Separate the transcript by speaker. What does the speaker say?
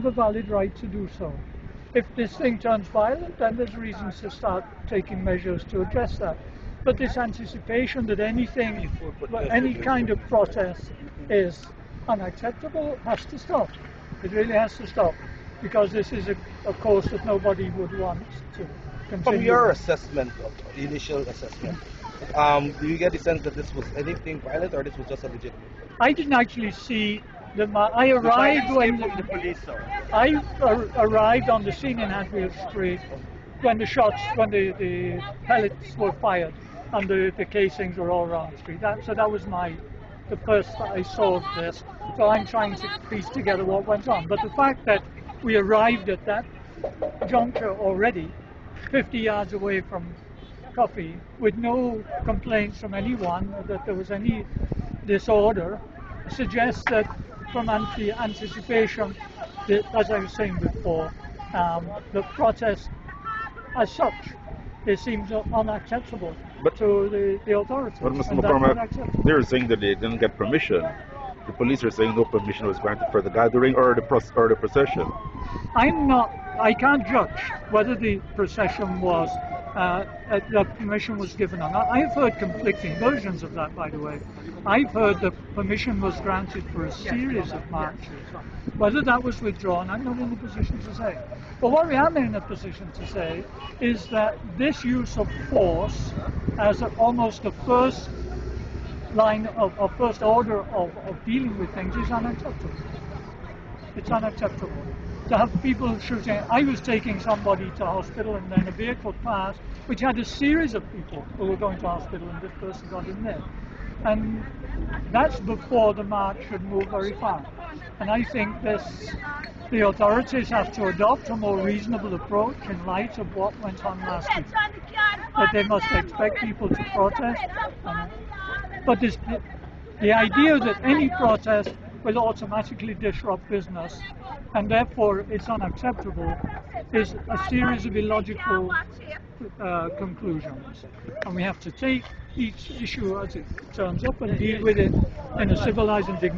Speaker 1: a valid right to do so. If this thing turns violent, then there's reasons to start taking measures to address that. But this anticipation that anything, any kind of protest is unacceptable has to stop. It really has to stop, because this is a course that nobody would want to continue.
Speaker 2: From your assessment, initial assessment, do you get the sense that this was anything violent or this was just a legitimate?
Speaker 1: I didn't actually see I arrived when
Speaker 3: the police saw.
Speaker 1: I arrived on the scene in Hatfield Street when the pellets were fired and the casings were all around the street. So that was the first that I saw of this. So I'm trying to piece together what went on. But the fact that we arrived at that juncture already, 50 yards away from Coffee, with no complaints from anyone that there was any disorder, suggests that from the anticipation, as I was saying before, the protest as such, it seems unacceptable to the authorities.
Speaker 4: But Mr. McCormack, they're saying that they didn't get permission. The police are saying no permission was granted for the gathering or the procession.
Speaker 1: I can't judge whether the procession was, the permission was given or not. I've heard conflicting versions of that, by the way. I've heard that permission was granted for a series of marches. Whether that was withdrawn, I'm not in a position to say. But what we am in a position to say is that this use of force as almost the first line of first order of dealing with things is unacceptable. It's unacceptable. To have people shooting. I was taking somebody to hospital and then a vehicle passed which had a series of people who were going to hospital and this person got in there. And that's before the march should move very far. And I think the authorities have to adopt a more reasonable approach in light of what went on last week. That they must expect people to protest. But the idea that any protest will automatically disrupt business and therefore it's unacceptable is a series of illogical conclusions. And we have to take each issue as it turns up and deal with it in a civilized and dignified